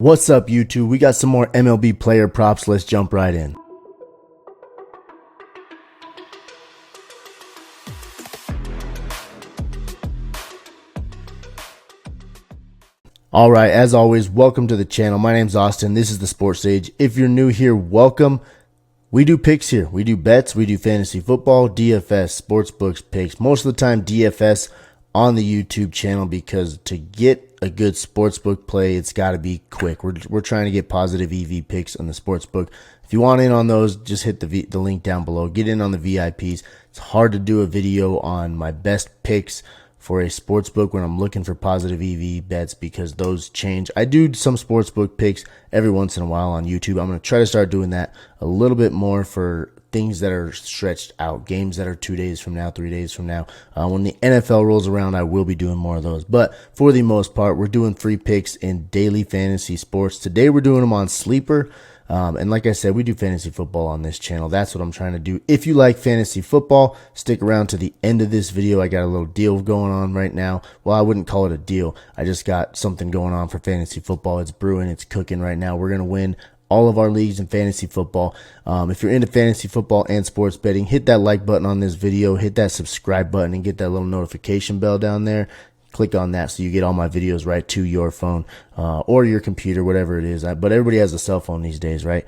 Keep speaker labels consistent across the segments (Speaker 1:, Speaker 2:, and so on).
Speaker 1: What's up, YouTube? We got some more MLB player props. Let's jump right in. Alright, as always, welcome to the channel. My name's Austin. This is the Sports Sage. If you're new here, welcome. We do picks here. We do bets. We do fantasy football, DFS, sportsbooks, picks. Most of the time, DFS on the YouTube channel, because to get a good sportsbook play, it's got to be quick. We're trying to get positive EV picks on the sportsbook. If you want in on those, just hit the link down below. Get in on the VIPs. It's hard to do a video on my best picks for a sportsbook when I'm looking for positive EV bets, because those change. I do some sportsbook picks every once in a while on YouTube. I'm going to try to start doing that a little bit more for things that are stretched out, games that are 2 days from now, 3 days from now. When the NFL rolls around, I will be doing more of those. But for the most part, we're doing free picks in daily fantasy sports. Today, we're doing them on Sleeper. And like I said, we do fantasy football on this channel. That's what I'm trying to do. If you like fantasy football, stick around to the end of this video. I got a little deal going on right now. Well, I wouldn't call it a deal. I just got something going on for fantasy football. It's brewing. It's cooking right now. We're going to win all of our leagues in fantasy football. If you're into fantasy football and sports betting, hit that like button on this video. Hit that subscribe button and get that little notification bell down there. Click on that so you get all my videos right to your phone or your computer, whatever it is. But everybody has a cell phone these days, right?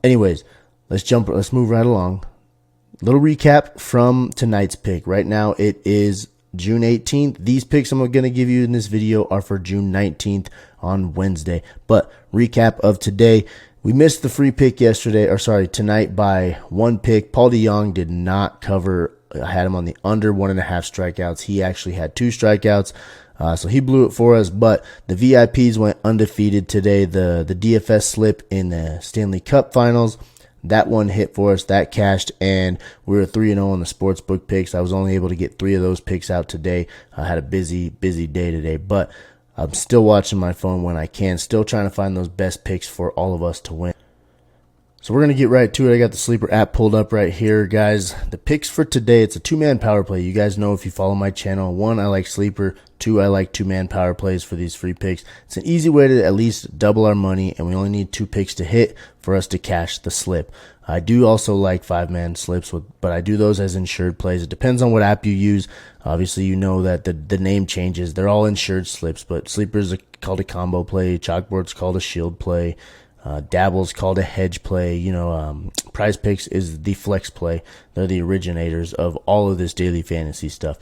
Speaker 1: Anyways, let's move right along. Little recap from tonight's pick. Right now it is June 18th. These picks I'm going to give you in this video are for June 19th on Wednesday. But recap of today. We missed the free pick tonight by one pick. Paul DeJong did not cover. I had him on the under 1.5 strikeouts. He actually had 2 strikeouts, so he blew it for us. But the VIPs went undefeated today. The DFS slip in the Stanley Cup Finals, that one hit for us. That cashed, and we were 3-0 on the sportsbook picks. I was only able to get 3 of those picks out today. I had a busy day today, but I'm still watching my phone when I can. Still trying to find those best picks for all of us to win. So we're going to get right to it. I got the Sleeper app pulled up right here, guys. The picks for today, it's a 2-man power play. You guys know if you follow my channel. 1, I like Sleeper. 2, I like 2-man power plays for these free picks. It's an easy way to at least double our money, and we only need 2 picks to hit for us to cash the slip. I do also like 5-man slips, but I do those as insured plays. It depends on what app you use. Obviously, you know that the name changes. They're all insured slips, but Sleeper is called a combo play. Chalkboard's called a shield play. Dabble's called a hedge play. Prizepicks is the flex play. They're the originators of all of this daily fantasy stuff.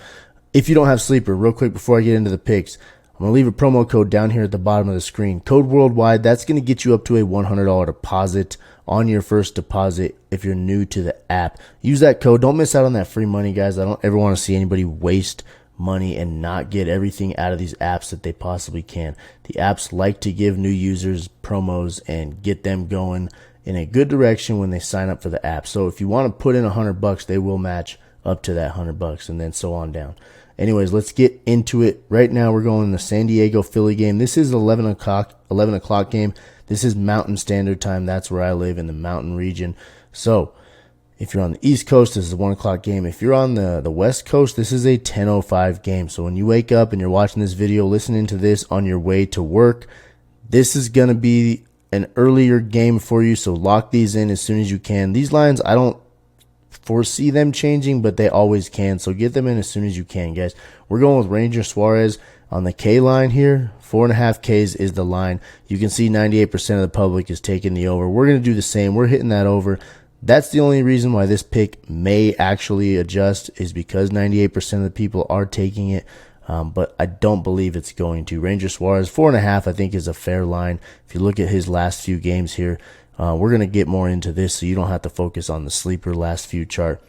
Speaker 1: If you don't have Sleeper, real quick before I get into the picks, I'm going to leave a promo code down here at the bottom of the screen. Code worldwide. That's going to get you up to a $100 deposit on your first deposit if you're new to the app. Use that code. Don't miss out on that free money, guys. I don't ever want to see anybody waste money and not get everything out of these apps that they possibly can. The apps like to give new users promos and get them going in a good direction when they sign up for the app. So if you want to put in $100, they will match up to that $100, and then so on down. Anyways, let's get into it. Right now we're going to the San Diego Philly game. This is 11 o'clock game. This is Mountain Standard Time. That's where I live, in the mountain region. So if you're on the East Coast, this is a 1 o'clock game. If you're on the West Coast, this is a 10:05 game. So when you wake up and you're watching this video, listening to this on your way to work, this is going to be an earlier game for you. So lock these in as soon as you can. These lines, I don't foresee them changing, but they always can. So get them in as soon as you can, guys. We're going with Ranger Suarez on the K line here. 4.5 Ks is the line. You can see 98% of the public is taking the over. We're going to do the same. We're hitting that over. That's the only reason why this pick may actually adjust, is because 98% of the people are taking it, but I don't believe it's going to. Ranger Suarez, 4.5, I think is a fair line. If you look at his last few games here, we're going to get more into this so you don't have to focus on the Sleeper last few chart.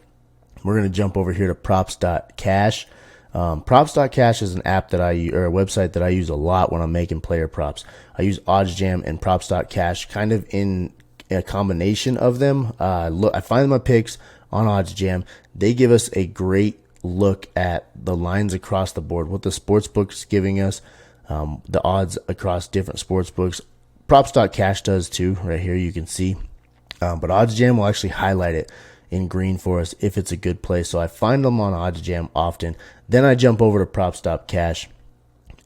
Speaker 1: We're going to jump over here to props.cash. Props.cash is an app or a website that I use a lot when I'm making player props. I use OddsJam and props.cash kind of in a combination of them. I find my picks on OddsJam. They give us a great look at the lines across the board, what the sportsbook's giving us, the odds across different sportsbooks. Props.cash does too. Right here you can see. But OddsJam will actually highlight it in green for us if it's a good play. So I find them on OddsJam often. Then I jump over to props.cash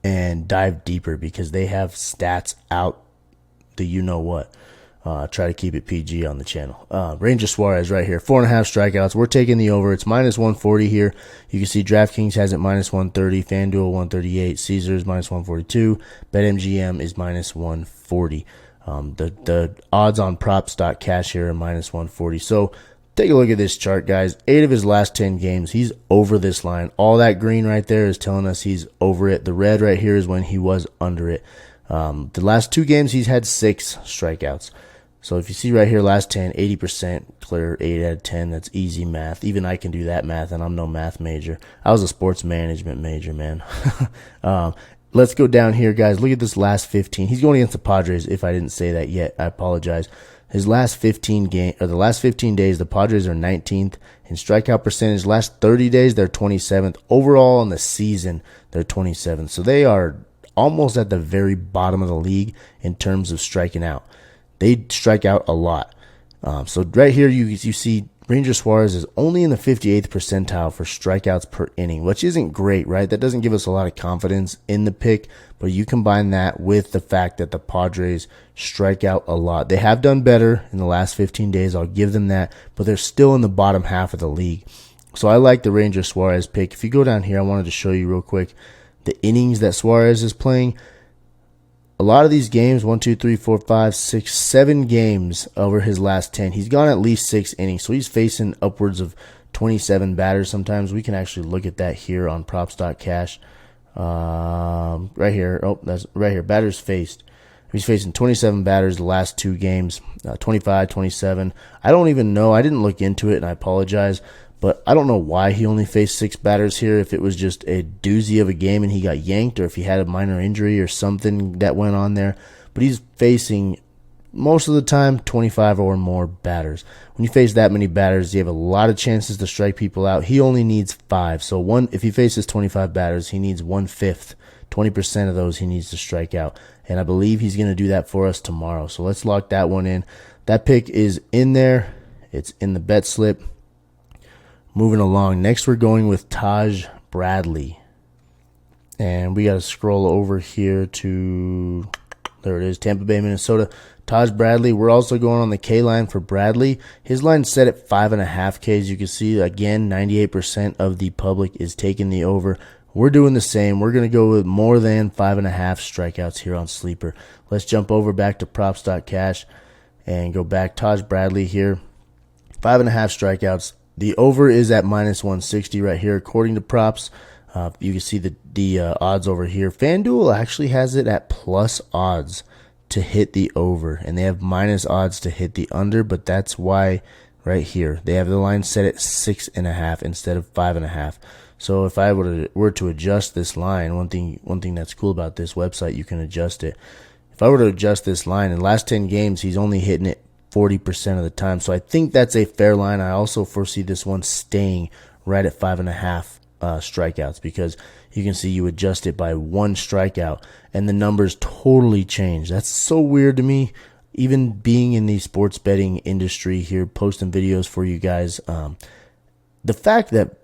Speaker 1: and dive deeper because they have stats out the you-know-what. Try to keep it PG on the channel. Ranger Suarez right here, 4.5 strikeouts. We're taking the over. It's minus 140 here. You can see DraftKings has it minus 130, FanDuel 138, Caesars minus 142, BetMGM is minus 140. The odds on props.cash here are minus 140. So take a look at this chart, guys. 8 of his last 10 games, he's over this line. All that green right there is telling us he's over it. The red right here is when he was under it. The last 2 games, he's had 6 strikeouts. So if you see right here, last 10, 80% clear, 8 out of 10. That's easy math. Even I can do that math, and I'm no math major. I was a sports management major, man. Let's go down here, guys. Look at this last 15. He's going against the Padres. If I didn't say that yet, I apologize. His last 15 the last 15 days, the Padres are 19th in strikeout percentage. Last 30 days, they're 27th. Overall in the season, they're 27th. So they are almost at the very bottom of the league in terms of striking out. They strike out a lot. So right here, you see Ranger Suarez is only in the 58th percentile for strikeouts per inning, which isn't great, right? That doesn't give us a lot of confidence in the pick, but you combine that with the fact that the Padres strike out a lot. They have done better in the last 15 days. I'll give them that, but they're still in the bottom half of the league. So I like the Ranger Suarez pick. If you go down here, I wanted to show you real quick the innings that Suarez is playing. A lot of these games, 1, 2, 3, 4, 5, 6, 7 games over his last 10. He's gone at least 6 innings, so he's facing upwards of 27 batters sometimes. We can actually look at that here on props.cash. Right here. Oh, that's right here. Batters faced. He's facing 27 batters the last 2 games, 25, 27. I don't even know. I didn't look into it, and I apologize. But I don't know why he only faced 6 batters here, if it was just a doozy of a game and he got yanked, or if he had a minor injury or something that went on there. But he's facing, most of the time, 25 or more batters. When you face that many batters, you have a lot of chances to strike people out. He only needs 5. So if he faces 25 batters, he needs 1/5. 20% of those he needs to strike out. And I believe he's going to do that for us tomorrow. So let's lock that one in. That pick is in there. It's in the bet slip. Moving along, next we're going with Taj Bradley. And we got to scroll over here to, there it is, Tampa Bay, Minnesota. Taj Bradley, we're also going on the K line for Bradley. His line's set at 5.5 Ks. You can see, again, 98% of the public is taking the over. We're doing the same. We're going to go with more than 5.5 strikeouts here on Sleeper. Let's jump over back to props.cash and go back. Taj Bradley here, 5.5 strikeouts. The over is at minus 160 right here, according to props. You can see the odds over here. FanDuel actually has it at plus odds to hit the over, and they have minus odds to hit the under, but that's why right here they have the line set at 6.5 instead of 5.5. So if I were to adjust this line, one thing that's cool about this website, you can adjust it. If I were to adjust this line, in the last 10 games, he's only hitting it 40% of the time. So I think that's a fair line. I also foresee this one staying right at 5.5 strikeouts, because you can see you adjust it by 1 strikeout and the numbers totally change. That's so weird to me. Even being in the sports betting industry here, posting videos for you guys, the fact that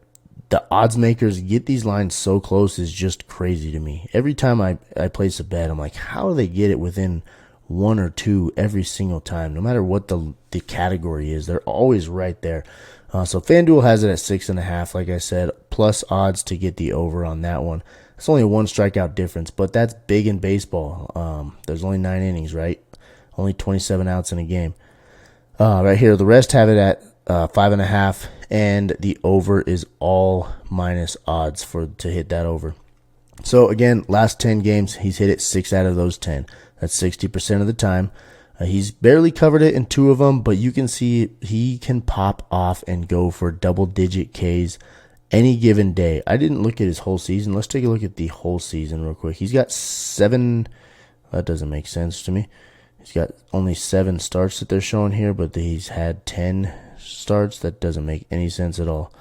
Speaker 1: the odds makers get these lines so close is just crazy to me. Every time I place a bet, I'm like, how do they get it within 1 or 2 every single time? No matter what the category is, they're always right there. So FanDuel has it at 6.5, like I said, plus odds to get the over on that one. It's only a 1 strikeout difference, but that's big in baseball. There's only 9 innings, right? Only 27 outs in a game. Right here, the rest have it at 5.5, and the over is all minus odds to hit that over. So again, last 10 games, he's hit it 6 out of those 10. That's 60% of the time. He's barely covered it in 2 of them, but you can see he can pop off and go for double-digit Ks any given day. I didn't look at his whole season. Let's take a look at the whole season real quick. He's got 7. That doesn't make sense to me. He's got only 7 starts that they're showing here, but he's had 10 starts. That doesn't make any sense at all.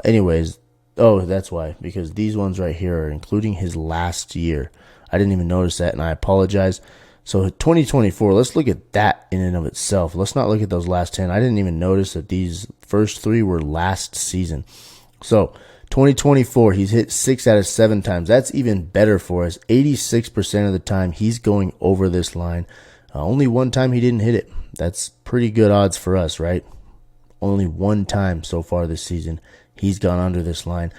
Speaker 1: Anyways, oh, that's why, because these ones right here are including his last year. I didn't even notice that, and I apologize. So 2024, let's look at that in and of itself. Let's not look at those last 10. I didn't even notice that these first 3 were last season. So 2024, he's hit 6 out of 7 times. That's even better for us. 86% of the time, he's going over this line. Only one time he didn't hit it. That's pretty good odds for us, right? Only one time so far this season he's gone under this line.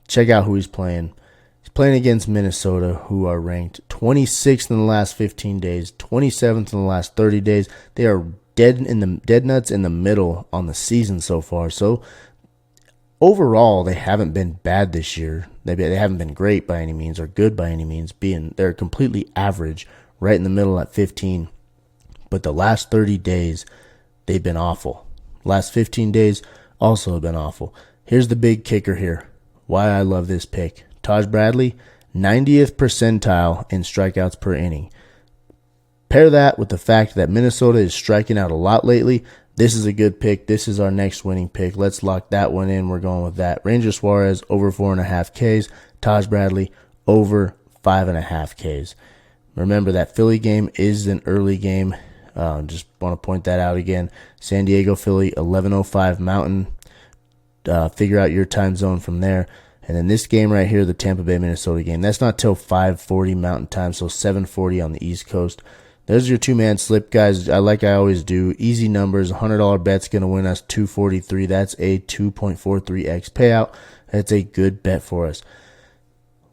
Speaker 1: Check out who he's playing. He's playing against Minnesota, who are ranked 26th in the last 15 days, 27th in the last 30 days. They are dead nuts in the middle on the season so far. So overall, they haven't been bad this year. They haven't been great by any means or good by any means. They're completely average, right in the middle at 15. But the last 30 days, they've been awful. Last 15 days also have been awful. Here's the big kicker here. Why I love this pick. Taj Bradley, 90th percentile in strikeouts per inning. Pair that with the fact that Minnesota is striking out a lot lately. This is a good pick. This is our next winning pick. Let's lock that one in. We're going with that. Ranger Suarez over 4.5 Ks. Taj Bradley over 5.5 Ks. Remember that Philly game is an early game. Just want to point that out again. San Diego, Philly, 11:05 Mountain. Figure out your time zone from there. And then this game right here, the Tampa Bay, Minnesota game, that's not till 5:40 Mountain time, so 7:40 on the East Coast. There's your two-man slip, guys. I always do. Easy numbers. $100 bet's going to win us $243. That's a 2.43x payout. That's a good bet for us.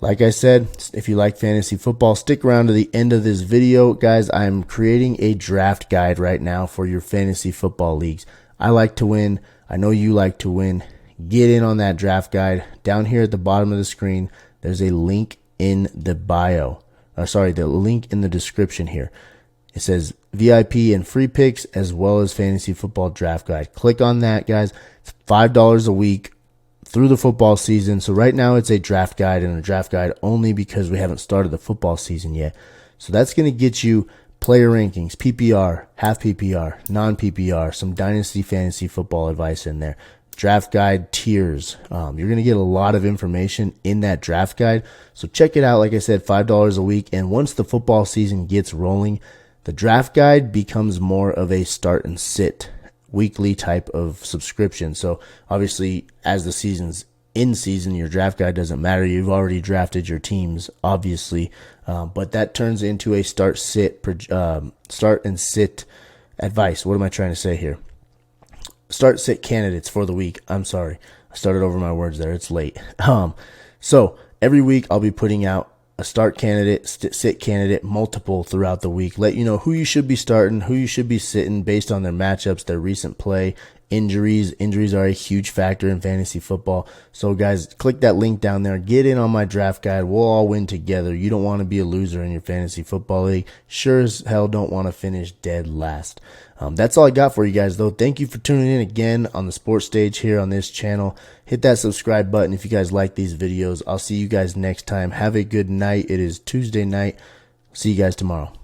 Speaker 1: Like I said, if you like fantasy football, stick around to the end of this video. Guys, I'm creating a draft guide right now for your fantasy football leagues. I like to win. I know you like to win. Get in on that draft guide. Down here at the bottom of the screen, there's a link in the bio. The link in the description here. It says VIP and free picks as well as fantasy football draft guide. Click on that, guys. It's $5 a week through the football season. So right now it's a draft guide and a draft guide only because we haven't started the football season yet. So that's going to get you player rankings, PPR, half PPR, non-PPR, some dynasty fantasy football advice in there. Draft guide tiers. You're going to get a lot of information in that draft guide. So check it out. Like I said, $5 a week. And once the football season gets rolling, the draft guide becomes more of a start and sit weekly type of subscription. So obviously, as the season's in season, your draft guide doesn't matter. You've already drafted your teams, obviously, but that turns into a start and sit advice. What am I trying to say here? Start sit candidates for the week. I'm sorry, I started over my words there. It's late. So every week I'll be putting out a start candidate, sit candidate, multiple throughout the week. Let you know who you should be starting, who you should be sitting based on their matchups, their recent play, injuries. Injuries are a huge factor in fantasy football. So guys, click that link down there. Get in on my draft guide. We'll all win together. You don't want to be a loser in your fantasy football league. Sure as hell don't want to finish dead last. That's all I got for you guys, though. Thank you for tuning in again on the sports stage here on this channel. Hit that subscribe button if you guys like these videos. I'll see you guys next time. Have a good night. It is Tuesday night. See you guys tomorrow.